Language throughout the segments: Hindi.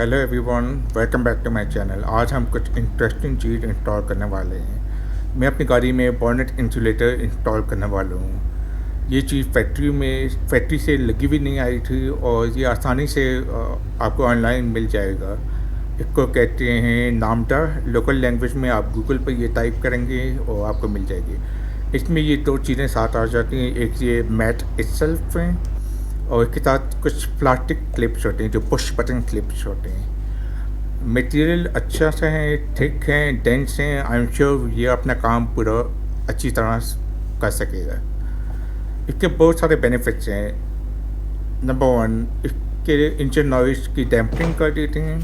Hello everyone, welcome back to my channel. आज हम कुछ इंटरेस्टिंग चीज़ इंस्टॉल करने वाले हैं। मैं अपनी गाड़ी में बॉनेट इंसुलेटर इंस्टॉल करने वाला हूँ। ये चीज़ फैक्ट्री से लगी भी नहीं आई थी और ये आसानी से आपको ऑनलाइन मिल जाएगा। इसको कहते हैं नामडा। लोकल लैंग्वेज में आप गूगल पर ये टाइप करेंगे और आपको मिल जाएगी। इसमें ये दो चीज़ें साथ आ जाती हैं, एक ये मैट इटसेल्फ है और इसके साथ कुछ प्लास्टिक क्लिप्स होते हैं जो पुश बटन क्लिप्स होते हैं। मटेरियल अच्छा सा है, थिक है, डेंस है। आई एम श्योर ये अपना काम पूरा अच्छी तरह कर सकेगा। इसके बहुत सारे बेनिफिट्स हैं। नंबर वन, इसके इंजन नॉइस की डैम्पिंग कर देते हैं।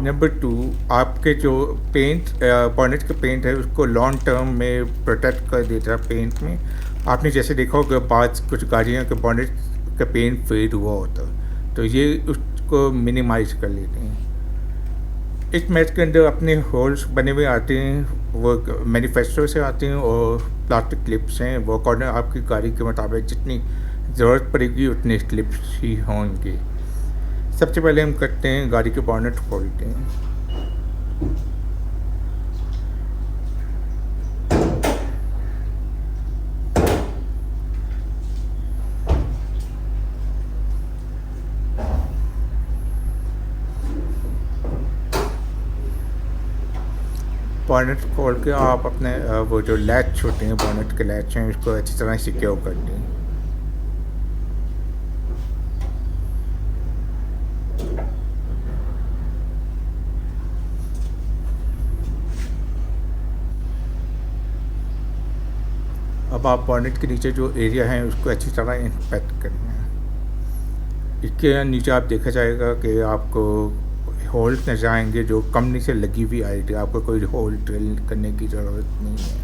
नंबर टू, आपके जो बॉनेट के पेंट है उसको लॉन्ग टर्म में प्रोटेक्ट कर देता है। पेंट में आपने जैसे देखा होगा बाद कुछ गाड़ियों के बॉनेट का पेंट फेड हुआ होता, तो ये उसको मिनिमाइज कर लेते हैं। इस मैट के अंदर अपने होल्स बने हुए आते हैं, वो मैन्युफैक्चरर से आते हैं और प्लास्टिक क्लिप्स हैं। वो अकॉर्डिंग आपकी गाड़ी के मुताबिक जितनी ज़रूरत पड़ेगी उतने क्लिप्स ही होंगे। सबसे पहले हम करते हैं गाड़ी के बॉनेट खोलते हैं। बॉनेट खोल के आप अपने वो जो लैच होते हैं, बॉनेट के लैच हैं, उसको अच्छी तरह सिक्योर कर दें। अब आप बॉनेट के नीचे जो एरिया है उसको अच्छी तरह इंस्पेक्ट करना है। इसके नीचे आप देखा जाएगा कि आपको होल्स नजर आएंगे जो कंपनी से लगी हुई आएगी। आपको कोई होल ड्रिल करने की ज़रूरत नहीं है।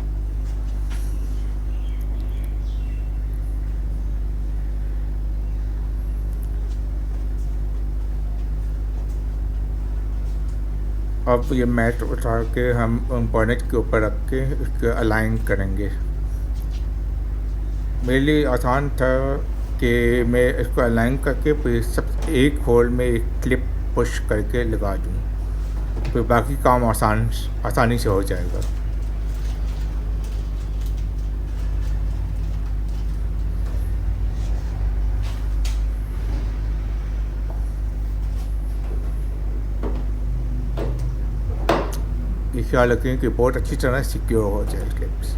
अब ये मैट उठा के हम बॉनेट के ऊपर रख के उसको अलाइन करेंगे। मेरे लिए आसान था कि मैं इसको अलाइन करके फिर सब एक होल में एक क्लिप पुश करके लगा दूँ, फिर बाकी काम आसानी से हो जाएगा। ये ख्याल रखें कि बहुत अच्छी तरह सिक्योर हो जाए क्लिप्स।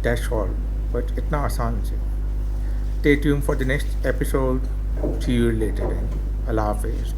That's all, but इतना आसान से। Stay tuned for the next episode. See you later then. Allah Hafiz.